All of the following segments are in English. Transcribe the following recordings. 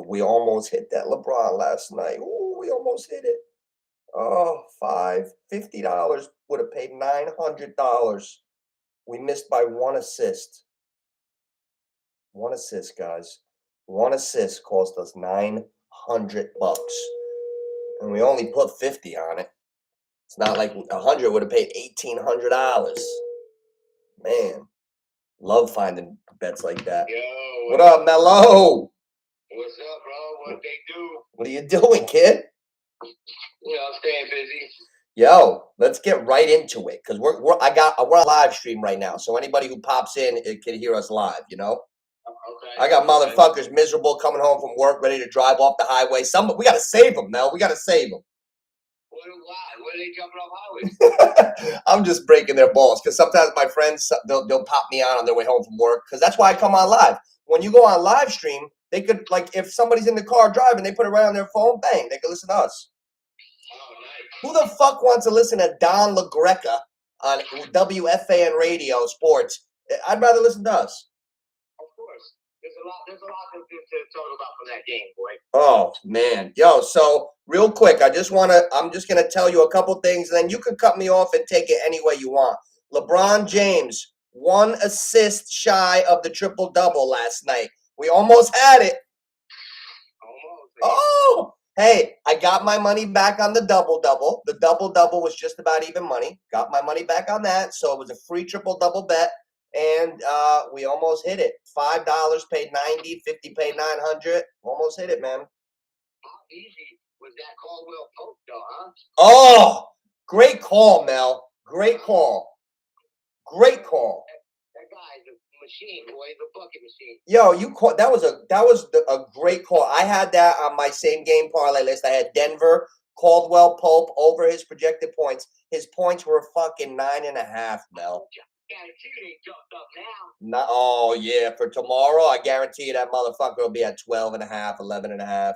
We almost hit that LeBron last night. Ooh, we almost hit it. Oh, $50 would have paid $900. We missed by one assist. One assist, guys. One assist cost us $900, and we only put 50 on it. It's not like 100 would have paid $1,800. Man, love finding bets like that. Yo, what up, Melo? What's up, bro? What they do? What are you doing, kid? You know, staying busy. Yo, let's get right into it because we're on live stream right now, so anybody who pops in can hear us live. You know. Okay. I got motherfuckers miserable coming home from work, ready to drive off the highway. We gotta save them, Mel. We gotta save them. Why? What are they jumping off highways? I'm just breaking their balls because sometimes my friends they'll pop me on their way home from work because that's why I come on live. When you go on live stream, they could if somebody's in the car driving, they put it right on their phone, bang, they can listen to us. Oh, nice. Who the fuck wants to listen to Don LaGreca on WFAN Radio Sports? I'd rather listen to us. Of course. There's a lot to talk about from that game, boy. Oh man. Yo, so real quick, I'm just gonna tell you a couple things, and then you can cut me off and take it any way you want. LeBron James, 1 assist shy of the triple-double last night. We almost had it. Almost. Oh, hey, I got my money back on the double-double. The double-double was just about even money. Got my money back on that, so it was a free triple-double bet. And we almost hit it. $5 paid 90, 50 paid 900. Almost hit it, man. How easy was that Caldwell Pope, though, huh? Oh, great call, Mel. Great call. Great call. That guy's a machine, boy. He's a bucket machine. Yo, you call that was a great call. I had that on my same game parlay list. I had Denver, Caldwell Pope over his projected points. His points were fucking 9.5, Mel. Guarantee it ain't jumped up No, now. oh yeah, for tomorrow, I guarantee you that motherfucker will be at 12.5, 11.5. Yeah.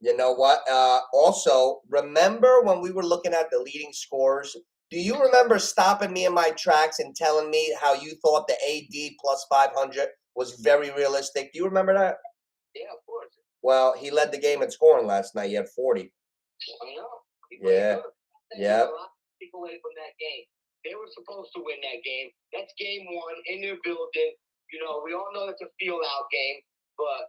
You know what? Also, remember when we were looking at the leading scores? Do you remember stopping me in my tracks and telling me how you thought the AD plus 500 was very realistic? Do you remember that? Yeah, of course. Well, he led the game in scoring last night. He had 40. I know. Yeah. Yeah. A lot of people away from that game. They were supposed to win that game. That's game 1 in their building. You know, we all know it's a feel-out game, but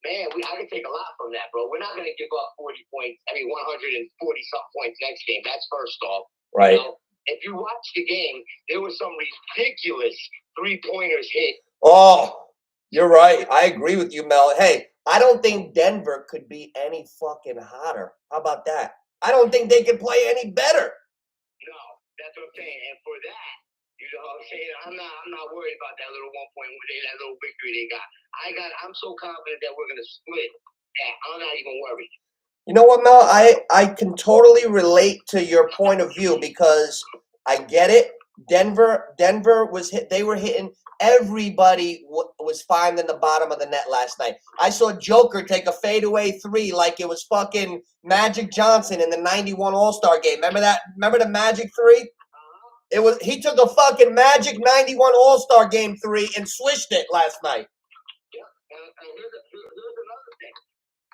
man, I can take a lot from that, bro. We're not going to give up 40 points. 140-something points next game. That's first off. Right. You know, if you watch the game, there were some ridiculous three-pointers hit. Oh, you're right. I agree with you, Mel. Hey, I don't think Denver could be any fucking hotter. How about that? I don't think they could play any better. No, that's what I'm saying. And for that, you know what I'm saying? I'm not worried about that little 1 point, that little victory they got. I'm so confident that we're gonna split that I'm not even worried. You know what, Mel? I can totally relate to your point of view because I get it. Denver was hit. They were hitting. Everybody was finding the bottom of the net last night. I saw Joker take a fadeaway 3 like it was fucking Magic Johnson in the '91 All-Star game. Remember that? Remember the Magic 3? He took a fucking Magic '91 All-Star game 3 and swished it last night. Yeah, and here's another thing.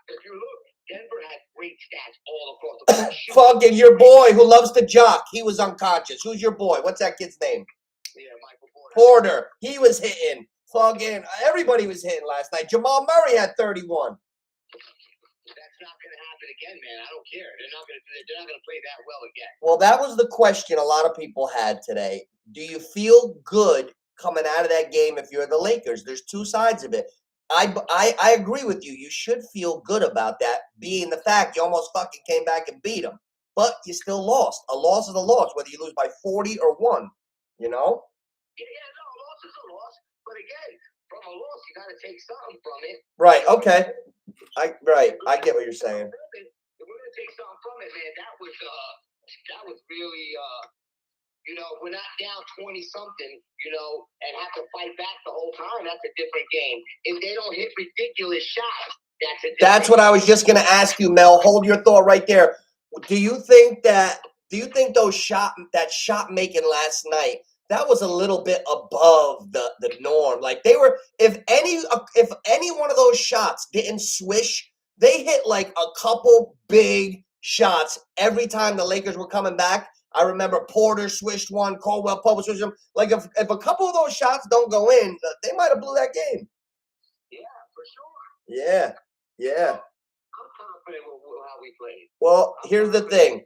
If you look, Denver had great stats all across the board. Fucking your boy who loves to jock. He was unconscious. Who's your boy? What's that kid's name? Yeah, Michael Porter. He was hitting. Fucking everybody was hitting last night. Jamal Murray had 31. That's not going to happen again, man. I don't care. They're not going to play that well again. Well, that was the question a lot of people had today. Do you feel good coming out of that game if you're the Lakers? There's two sides of it. I agree with you. You should feel good about that, being the fact you almost fucking came back and beat them. But you still lost. A loss is a loss, whether you lose by 40 or 1. You know? Yeah, no, a loss is a loss. But again, from a loss, you got to take something from it. Right, okay. I get what you're saying. If we're going to take something from it, man, that was really, you know, we're not down 20-something, you know, and have to fight back the whole time. That's a different game. If they don't hit ridiculous shots, that's a different That's what I was just going to ask you, Mel. Hold your thought right there. Do you think that shot making last night, that was a little bit above the norm. Like they were, if any one of those shots didn't swish, they hit like a couple big shots every time the Lakers were coming back. I remember Porter swished one, Caldwell Pope swished them. Like if a couple of those shots don't go in, they might have blew that game. Yeah, for sure. Yeah, yeah. I'm confident with how we played. Well, here's the thing.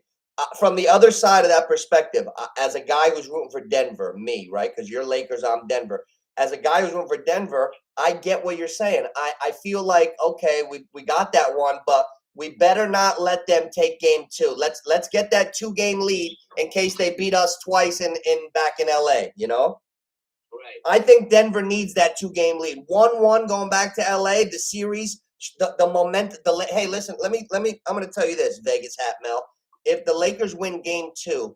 From the other side of that perspective, as a guy who's rooting for Denver, me, right? Because you're Lakers, I'm Denver. As a guy who's rooting for Denver, I get what you're saying. I feel like, okay, we got that one, but we better not let them take game two. Let's get that 2-game lead in case they beat us twice in back in LA, you know? Right. I think Denver needs that 2-game lead. 1-1 going back to LA, the series, the momentum. Hey, listen, let me. I'm going to tell you this, Vegas Hat Mel. If the Lakers win game 2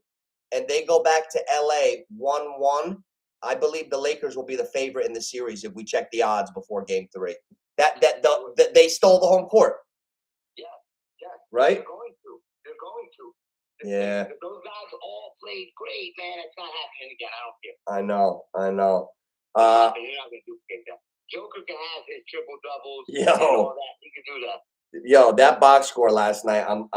and they go back to LA 1-1, I believe the Lakers will be the favorite in the series if we check the odds before game 3. They stole the home court. Yeah. Right? They're going to. Yeah. If those guys all played great, man, it's not happening again. I don't care. I know. You're not going to duplicate that. Joker can have his triple doubles. And all that. He can do that. Yo, that box score last night, I'm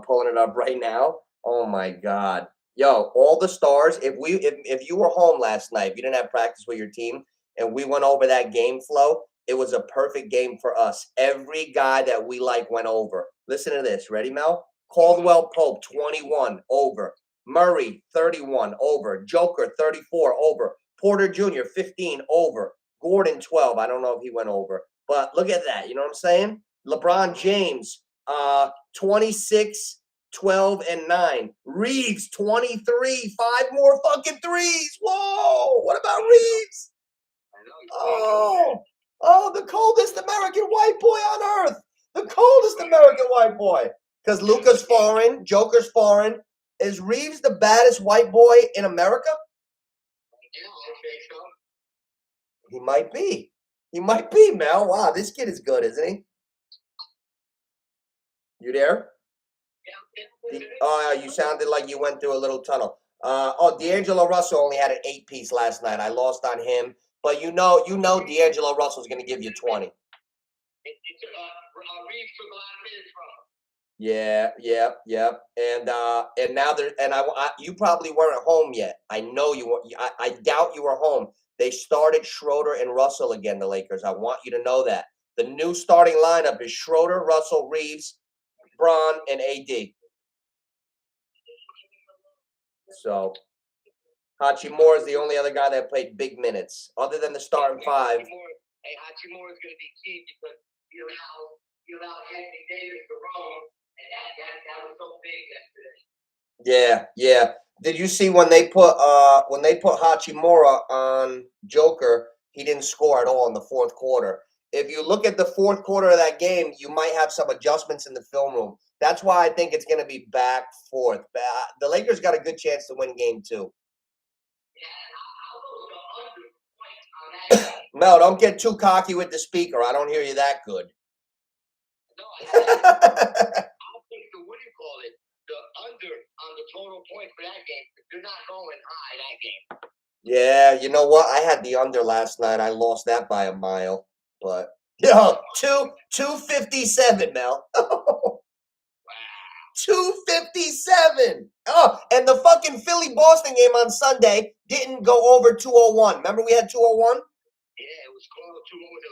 pulling it up right now. Oh my God. Yo, all the stars, if you were home last night, if you didn't have practice with your team and we went over that game flow, it was a perfect game for us. Every guy that we like went over. Listen to this. Ready, Mel? Caldwell Pope, 21, over. Murray, 31, over. Joker, 34, over. Porter Jr., 15, over. Gordon, 12. I don't know if he went over. But look at that. You know what I'm saying? LeBron James, 26, 12, and 9. Reeves, 23. 5 more fucking threes. Whoa. What about Reeves? Oh, the coldest American white boy on earth. The coldest American white boy. Because Luka's foreign, Joker's foreign. Is Reeves the baddest white boy in America? Yeah, I think so. He might be. He might be, Mel. Wow, this kid is good, isn't he? You there? You sounded like you went through a little tunnel. D'Angelo Russell only had an 8-piece last night. I lost on him, but you know, D'Angelo Russell's going to give you 20. Reeves took a lot of minutes from him. Yeah. And now you probably weren't home yet. I know you were. I doubt you were home. They started Schroeder and Russell again, the Lakers. I want you to know that. The new starting lineup is Schroeder, Russell, Reeves, Braun, and AD. So Hachimura is the only other guy that played big minutes, other than the starting 5. Hachimura is going to be key because you allow Anthony Davis to roam, and that was so big yesterday. Yeah. Did you see when they put Hachimura on Joker? He didn't score at all in the fourth quarter. If you look at the fourth quarter of that game, you might have some adjustments in the film room. That's why I think it's going to be back forth. The Lakers got a good chance to win game 2. Mel, don't get too cocky with the speaker. I don't hear you that good. No, I'll take the under on the total point for that game. You're not going high that game. Yeah, you know what? I had the under last night. I lost that by a mile. But 257, Mel. 257. Oh, and the fucking Philly-Boston game on Sunday didn't go over 201. Remember we had 201? Yeah, it was close.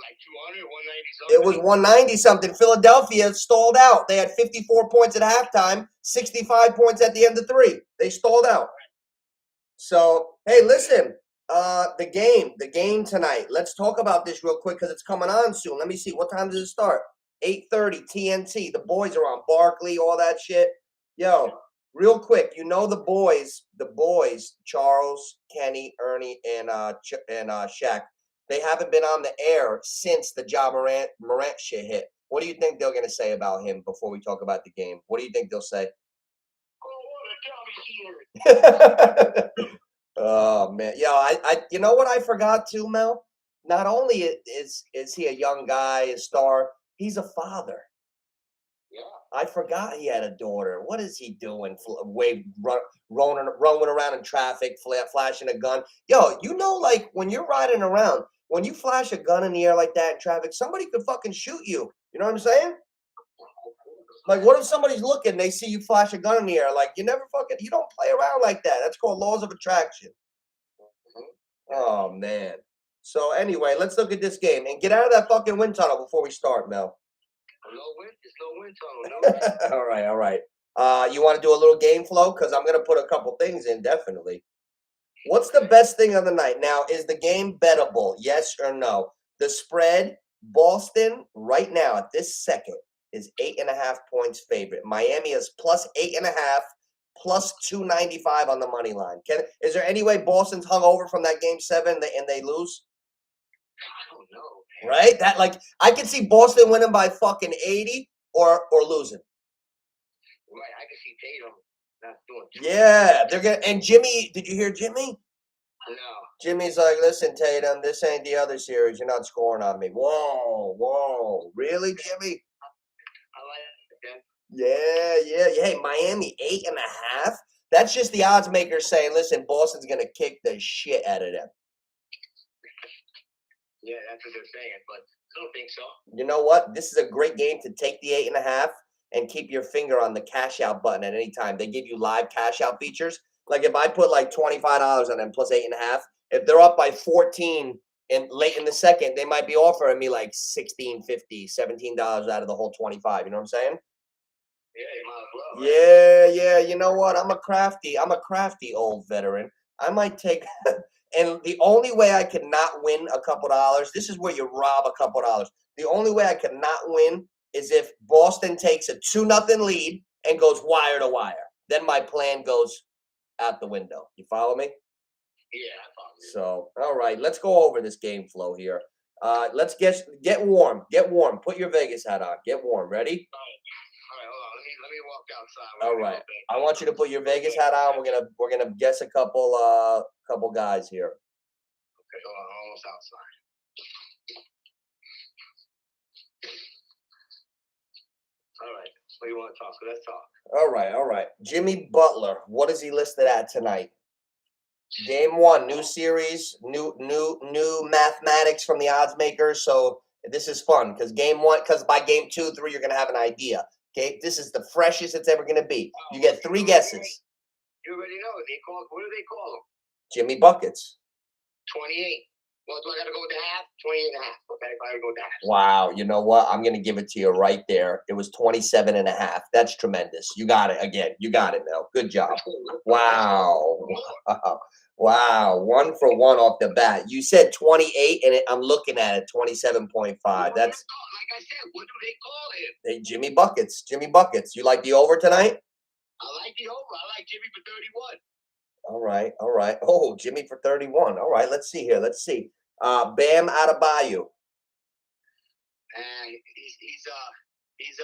Like 200, 190 It something. was 190 something. Philadelphia stalled out. They had 54 points at halftime, 65 points at the end of 3. They stalled out. So, hey, listen, the game tonight. Let's talk about this real quick because it's coming on soon. Let me see. What time does it start? 8:30 TNT. The boys are on. Barkley, all that shit. Yo, real quick, you know the boys, Charles, Kenny, Ernie, and Shaq. They haven't been on the air since the Ja Morant shit hit. What do you think they're going to say about him before we talk about the game? What do you think they'll say? Oh man, I you know what I forgot too, Mel? Not only is he a young guy, a star, he's a father. Yeah. I forgot he had a daughter. What is he doing? Rolling around in traffic, flashing a gun. Yo, you know, like when you're riding around, when you flash a gun in the air like that in traffic, somebody could fucking shoot you. You know what I'm saying? Like, what if somebody's looking, they see you flash a gun in the air? Like, you don't play around like that. That's called laws of attraction. Oh man. So anyway, let's look at this game and get out of that fucking wind tunnel before we start, Mel. It's no wind tunnel. All right, all right. You want to do a little game flow? Because I'm gonna put a couple things in, definitely. What's the best thing of the night? Now, is the game bettable? Yes or no? The spread, Boston, right now at this second, is 8.5 points favorite. Miami is plus 8.5, plus 295 on the money line. Is there any way Boston's hung over from that game 7 and they lose? I don't know. Right? That, like, I can see Boston winning by fucking 80 or losing. Right, I can see Tatum not doing. Yeah, they're gonna. And Jimmy, did you hear Jimmy? No. Jimmy's like, listen, Tatum, this ain't the other series. You're not scoring on me. Whoa, really, Jimmy? I like that. Yeah. Hey, Miami 8.5. That's just the odds makers saying, listen, Boston's gonna kick the shit out of them. Yeah, that's what they're saying, but I don't think so. You know what? This is a great game to take the 8.5 and keep your finger on the cash out button at any time. They give you live cash out features. Like if I put like $25 on them plus 8.5, if they're up by 14 and late in the second, they might be offering me like $16.50, $17 out of the whole 25. You know what I'm saying? Yeah, you might as well. Right? Yeah. You know what? I'm a crafty old veteran. I might take and the only way I could not win a couple dollars, this is where you rob a couple dollars. The only way I could not win is if Boston takes a 2-0 lead and goes wire to wire. Then my plan goes out the window. You follow me? Yeah, I follow you. So, all right, let's go over this game flow here. Let's get warm. Get warm. Put your Vegas hat on. Get warm. Ready? All right, hold on. Let me walk outside. All right. I want you to put your Vegas hat on. We're gonna guess a couple guys here. Okay, hold on. I'm almost outside. All right. What do you want to talk? So let's talk. All right. Jimmy Butler. What is he listed at tonight? Game 1, new series, new mathematics from the odds makers. So this is fun because by game 2, 3, you're gonna have an idea. Okay, this is the freshest it's ever gonna be. You get 3 guesses. You already know what do they call them? Jimmy Buckets. 28. Well, do I got to go with the half? 28 and a half. Okay, if I got to go with the half. Wow, you know what? I'm going to give it to you right there. It was 27.5. That's tremendous. You got it again. You got it, Mel. Good job. Wow. Wow. 1 for 1 off the bat. You said 28, and I'm looking at it, 27.5. That's like I said, what do they call him? Hey, Jimmy Buckets. Jimmy Buckets. You like the over tonight? I like the over. I like Jimmy for 31. All right. Oh, Jimmy for 31. All right, let's see here. Let's see. Bam Adebayo. And he's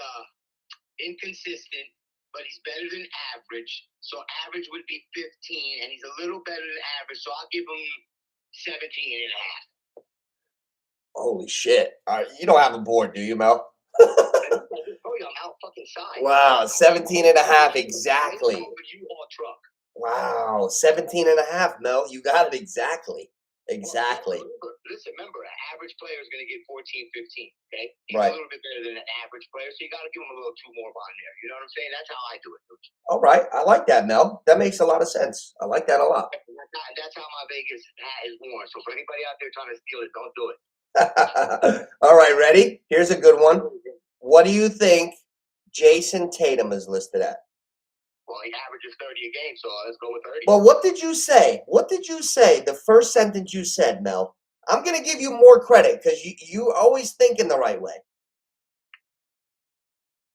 inconsistent, but he's better than average. So average would be 15, and he's a little better than average. So I'll give him 17 and a half. Holy shit. You don't have a board, do you, Mel? I just told you I'm out fucking side. Wow, 17.5 exactly. Truck. Wow, 17.5, Mel. You got it exactly. Exactly. Listen, remember, an average player is going to get 14, 15, okay? He's right. a little bit better than an average player, so you got to give him a little 2 more on there. You know what I'm saying? That's how I do it. All right. I like that, Mel. That makes a lot of sense. I like that a lot. That's how my Vegas hat is worn. So for anybody out there trying to steal it, don't do it. All right, ready? Here's a good one. What do you think Jason Tatum is listed at? Well, he averages 30 a game, so let's go with 30. Well, what did you say? The first sentence you said, Mel. I'm going to give you more credit because you always think in the right way.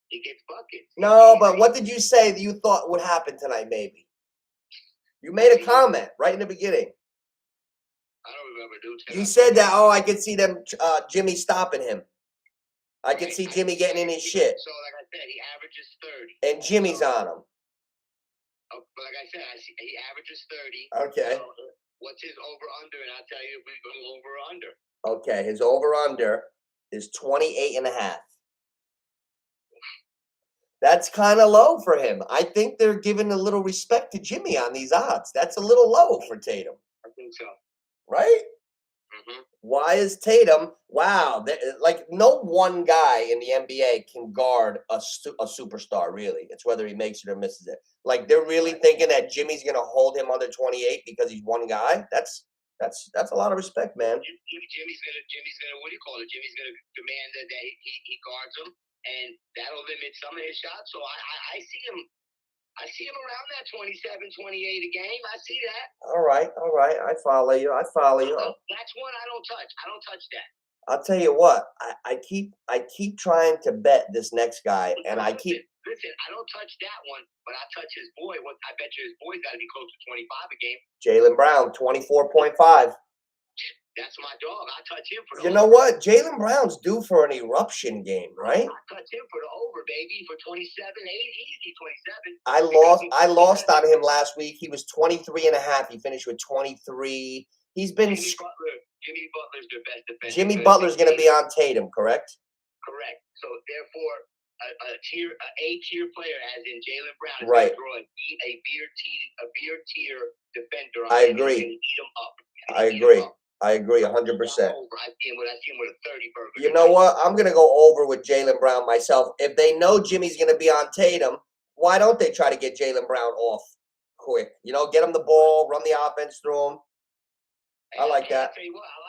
He gets buckets. No, but what did you say that you thought would happen tonight, maybe? You made a comment right in the beginning. I don't remember, dude. You said that, I could see them, Jimmy stopping him. I could see Jimmy getting in his shit. So, like I said, he averages 30. And Jimmy's on him. But like I said, he averages 30. Okay. So what's his over-under? And I'll tell you if we go over or under. Okay, his over-under is 28.5. That's kind of low for him. I think they're giving a little respect to Jimmy on these odds. That's a little low for Tatum, I think so. right? Mm-hmm. Why is Tatum? Wow, like no one guy in the NBA can guard a superstar. Really, it's whether he makes it or misses it. Like they're really thinking that Jimmy's gonna hold him under 28 because he's one guy. That's a lot of respect, man. Jimmy's gonna what do you call it? Jimmy's gonna demand that he guards him, and that'll limit some of his shots. So I see him. I see him around that 27, 28 a game. I see that. All right. I follow you. That's one I don't touch. I don't touch that. I'll tell you what. I keep trying to bet this next guy, and I keep. Listen, I don't touch that one, but I touch his boy. I bet you his boy's got to be close to 25 a game. Jaylen Brown, 24.5. That's my dog. I touch him for the You know what? Jaylen Brown's due for an eruption game, right? I touch him for the over, baby, for 27, easy 27. I lost on him last week. He was 23 and a half. He finished with 23. He's been Jimmy Butler's their best defender. Jimmy Butler's going to be on Tatum, correct? Correct. So therefore, a tier player, as in Jaylen Brown, is right. going to throw a beer tier defender on I him. agree. And eat him up. I agree. I agree 100%. I see him with a 30 burger. You know what? I'm going to go over with Jaylen Brown myself. If they know Jimmy's going to be on Tatum, why don't they try to get Jaylen Brown off quick? You know, get him the ball, run the offense through him. I like that.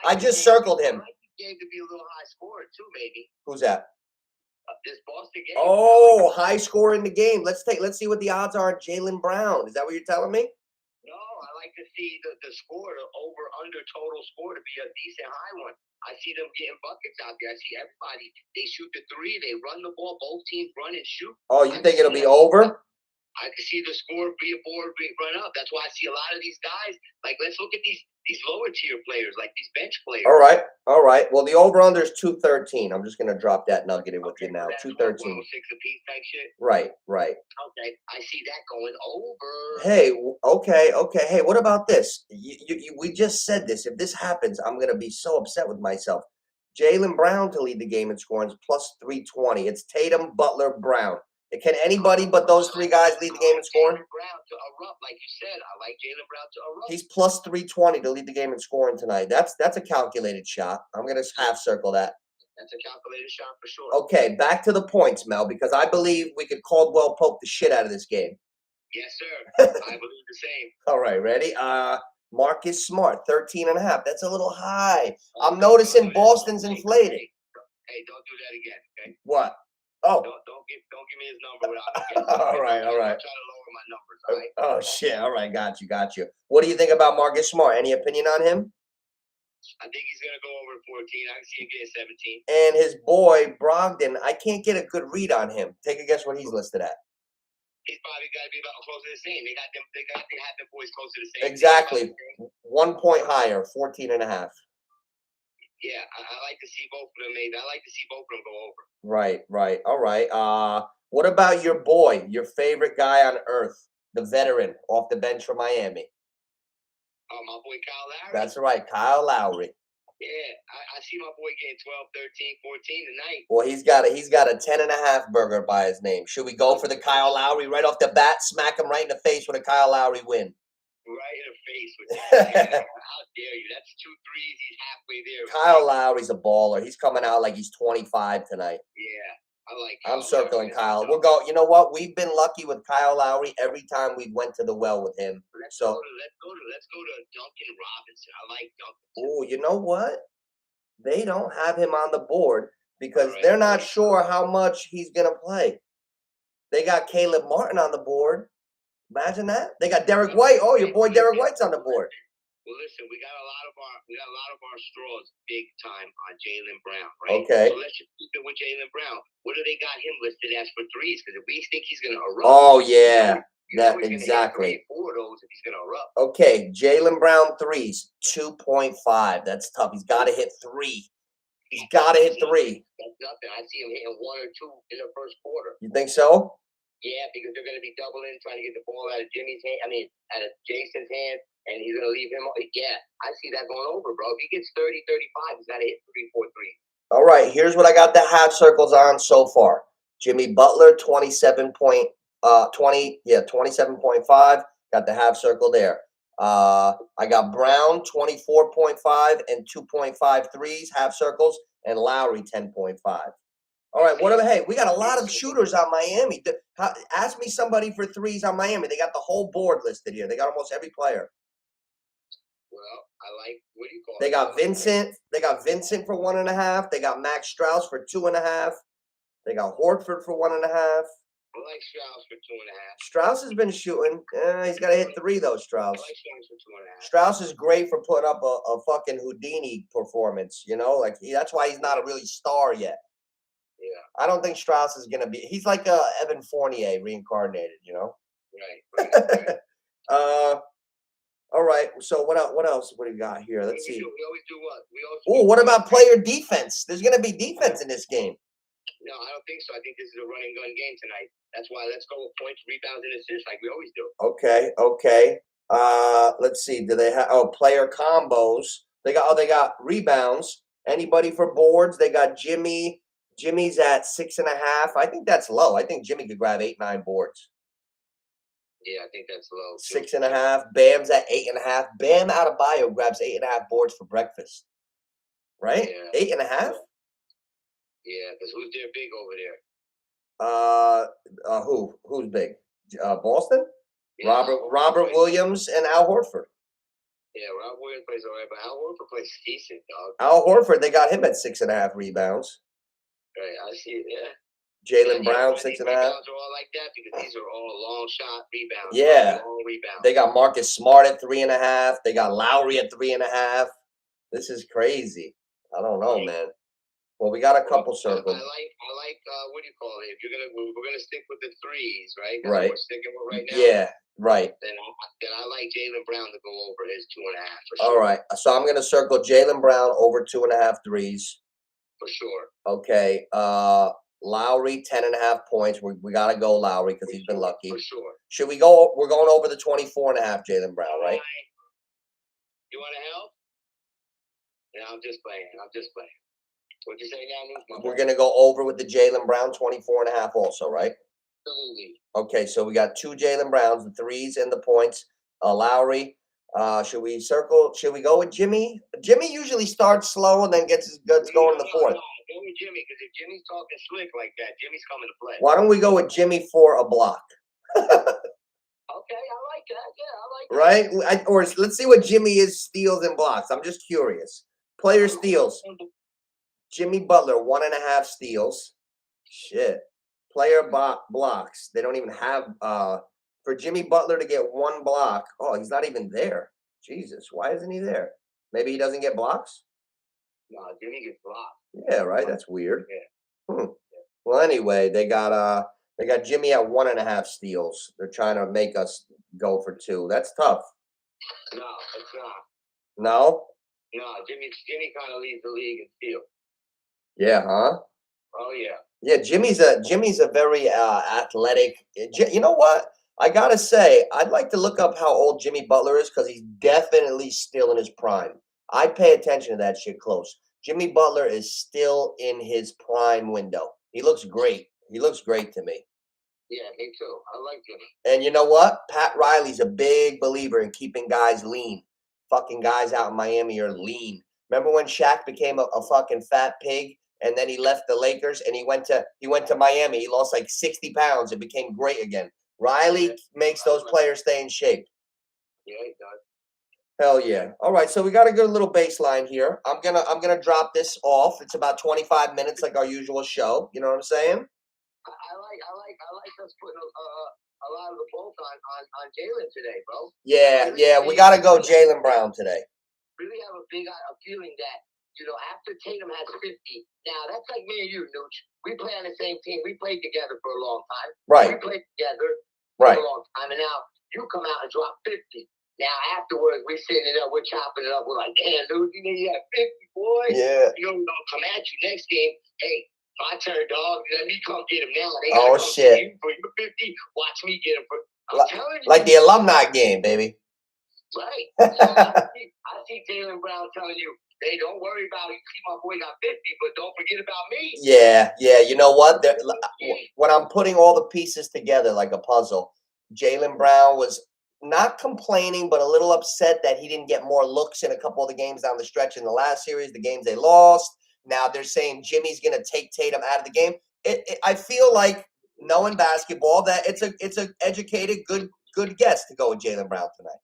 I just circled him. I like the game to be a little high scorer too, maybe. Who's that? This Boston game. Oh, high score in the game. Let's see what the odds are on Jaylen Brown. Is that what you're telling me? No, I like to see the score, the over-under total score to be a decent high one. I see them getting buckets out there. I see everybody. They shoot the three. They run the ball. Both teams run and shoot. Oh, you think it'll be over? I can see the score be run up. That's why I see a lot of these guys. Like, let's look at these lower tier players, like these bench players. All right. Well, the over-under is 213. I'm just gonna drop that nugget in with you now. 213. 106 apiece type shit. Right. Okay, I see that going over. Hey, okay. Hey, what about this? We just said this. If this happens, I'm gonna be so upset with myself. Jaylen Brown to lead the game in scoring is plus 320. It's Tatum, Butler, Brown. Can anybody but those three guys lead the game in scoring? Brown to erupt, like you said. I like Jaylen Brown to erupt. He's plus 320 to lead the game in scoring tonight. That's a calculated shot. I'm gonna half circle that. That's a calculated shot for sure. Okay, back to the points, Mel, because I believe we could Caldwell Pope the shit out of this game. Yes, sir. I believe the same. All right, ready? Marcus Smart, 13.5. That's a little high. I'm noticing Boston's inflated. Hey, don't do that again, okay? What? Oh. Don't give me his number without all right. I'm trying to lower my numbers, all right? Oh, shit. All right, got you. What do you think about Marcus Smart? Any opinion on him? I think he's going to go over 14. I can see him getting 17. And his boy, Brogdon, I can't get a good read on him. Take a guess what he's listed at. He's probably got to be about close to the same. They have their boys close to the same. Exactly. 1 point higher, 14.5. Yeah, I like to see both of them, maybe. I like to see both of them go over. Right. All right. What about your boy, your favorite guy on earth, the veteran off the bench from Miami? Oh, my boy Kyle Lowry? That's right, Kyle Lowry. Yeah, I see my boy getting 12, 13, 14 tonight. Well, he's got a 10.5 burger by his name. Should we go for the Kyle Lowry right off the bat? Smack him right in the face with a Kyle Lowry win. Right in the face with that. How dare you? That's 2 threes. He's halfway there. Kyle Lowry's a baller. He's coming out like he's 25 tonight. Yeah, I like Kyle. I'm circling Kyle. We'll go. You know what? We've been lucky with Kyle Lowry every time we went to the well with him. Let's go to Duncan Robinson. I like Duncan. Oh, you know what? They don't have him on the board because they're not sure how much he's gonna play. They got Caleb Martin on the board. Imagine that. They got Derek White. Oh, your boy Derek White's on the board. Well, listen, we got a lot of our straws big time on Jaylen Brown, right? Okay. So let's just keep it with Jaylen Brown. What do they got him listed as for threes? Because if we think he's gonna erupt. Oh yeah. That exactly. 4 of those if he's gonna erupt. Okay, Jaylen Brown threes, 2.5. That's tough. He's got to hit 3. He's got to hit 3. That's nothing. I see him hitting 1 or 2 in the first quarter. You think so? Yeah, because they're going to be doubling, trying to get the ball out of out of Jason's hand, and he's going to leave him. Yeah, I see that going over, bro. If he gets 30, 35, he's got to hit 3, 4 threes. All right, here's what I got the half circles on so far. Jimmy Butler, 27.5. Got the half circle there. I got Brown, 24.5 and 2.5 threes, half circles, and Lowry, 10.5. All right, whatever. Hey, we got a lot of shooters on Miami. Ask me somebody for threes on Miami. They got the whole board listed here. They got almost every player. Well, I like, what do you call it? They got Vincent. They got Vincent for 1.5. They got Max Strauss for 2.5. They got Horford for 1.5. I like Strauss for 2.5. Strauss has been shooting. He's got to hit 3 though. Strauss. I like Strauss for 2.5. Strauss is great for putting up a fucking Houdini performance. You know, like that's why he's not a really star yet. Yeah. I don't think Strauss is gonna be. He's like Evan Fournier reincarnated. You know. Right. All right. So what else? What do we got here? Let's see. We always do what? Oh, what about player defense? There's gonna be defense in this game. No, I don't think so. I think this is a run and gun game tonight. That's why let's go with points, rebounds, and assists like we always do. Okay. Let's see. Do they have player combos? They got rebounds. Anybody for boards? They got Jimmy. Jimmy's at 6.5. I think that's low. I think Jimmy could grab 8, 9 boards. Yeah, I think that's low. 6.5. Bam's at 8.5. Bam Adebayo grabs 8.5 boards for breakfast. Right? Yeah. 8.5. Yeah, because who's there big over there? Who's big? Boston? Yeah, Robert Williams and Al Horford. Yeah, Robert Williams plays all right, but Al Horford plays decent, dog. Al Horford, they got him at 6.5 rebounds. Right, I see it, yeah. Jaylen Brown, 6.5. Rebounds are all like that because these are all long shot rebounds. Yeah. Long rebounds. They got Marcus Smart at 3.5. They got Lowry at 3.5. This is crazy. I don't know, man. Well, we got a couple circles. I like what do you call it? If we're gonna stick with the threes, right? That's right. what we're sticking with right now. Yeah, right. Then I like Jaylen Brown to go over his 2.5 for sure. All right. So I'm gonna circle Jaylen Brown over 2.5 threes. For sure. Okay. Lowry 10.5 points. We gotta go Lowry because he's been lucky. For sure. Should we go? We're going over the 24.5 Jaylen Brown, right? You want to help? Yeah, I'm just playing. What'd you say now? We're gonna go over with the Jaylen Brown 24.5 also, right? Absolutely. Okay, so we got 2 Jaylen Browns, the threes and the points. Lowry. Should we go with Jimmy? Jimmy usually starts slow and then gets going in the fourth. No, go with Jimmy because if Jimmy's talking slick like that, Jimmy's coming to play. Why don't we go with Jimmy for a block? Okay, I like that. Yeah, I like that. Right? Or let's see what Jimmy is steals and blocks. I'm just curious. Player steals. Jimmy Butler, 1.5 steals. Shit. Player blocks. They don't even have for Jimmy Butler to get 1 block. Oh, he's not even there. Jesus, why isn't he there? Maybe he doesn't get blocks? No, Jimmy gets blocked. Yeah, right. That's weird. Yeah. Well, anyway, they got Jimmy at 1.5 steals. They're trying to make us go for 2. That's tough. No, it's not. No? No, Jimmy kind of leads the league in steals. Yeah, huh? Oh yeah. Yeah, Jimmy's a very athletic. You know what? I gotta say, I'd like to look up how old Jimmy Butler is because he's definitely still in his prime. I pay attention to that shit close. Jimmy Butler is still in his prime window. He looks great. He looks great to me. Yeah, me too. I like Jimmy. And you know what? Pat Riley's a big believer in keeping guys lean. Fucking guys out in Miami are lean. Remember when Shaq became a fucking fat pig? And then he left the Lakers and he went to Miami. He lost like 60 pounds and became great again. Riley makes those players stay in shape. Yeah, he does. Hell yeah. All right, so we got a good little baseline here. I'm gonna drop this off. It's about 25 minutes like our usual show. You know what I'm saying? I like us putting a lot of the bolt on Jaylen today, bro. Yeah, we gotta go Jaylen Brown today. Really have a feeling that, after Tatum has 50, now that's like me and you, Nooch. We play on the same team. We played together for a long time. Right. We played together for a long time, and now you come out and drop 50. Now afterwards, we're sitting it up, we're chopping it up. We're like, damn, Nooch, you had 50, boy. Yeah. We're gonna come at you next game. Hey, my turn, dog. Let me come get him now. They gotta come shit. You for your 50. Watch me get him. I'm telling you. Like the alumni game, baby. Right. So I see Jaylen Brown telling you, Hey, don't worry about you. See, my boy got 50, but don't forget about me. Yeah. You know what? When I'm putting all the pieces together like a puzzle, Jaylen Brown was not complaining, but a little upset that he didn't get more looks in a couple of the games down the stretch in the last series, the games they lost. Now they're saying Jimmy's going to take Tatum out of the game. I feel like, knowing basketball, that it's a educated, good guess to go with Jaylen Brown tonight.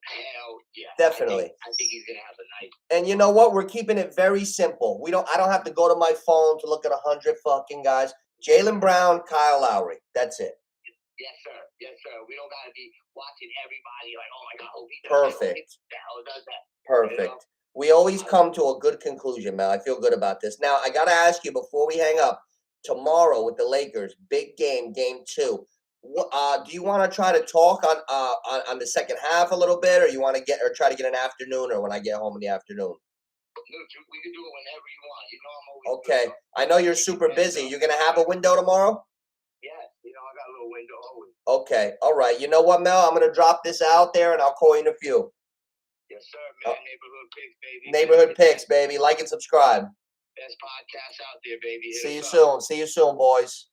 Hell yeah. Definitely. I think he's gonna have a night. And you know what? We're keeping it very simple. I don't have to go to my phone to look at 100 fucking guys. Jaylen Brown, Kyle Lowry. That's it. Yes, sir. Yes, sir. We don't gotta be watching everybody like, oh my god, hope he does Perfect. that. Hope does that. Perfect. You know? We always come to a good conclusion, Mel. I feel good about this. Now, I got to ask you before we hang up, tomorrow with the Lakers, big game, game 2. Do you want to try to talk on the second half a little bit, or you want to try to get an afternoon, or when I get home in the afternoon? We can do it whenever you want. You know I'm always okay. Good, I know you're super busy. You're gonna have a window tomorrow? Yeah, you know I got a little window always. Okay, all right. You know what, Mel? I'm gonna drop this out there, and I'll call you in a few. Yes, sir, man. Neighborhood Picks, baby. Neighborhood Picks, baby. Like and subscribe. Best podcast out there, baby. See you soon. See you soon, boys.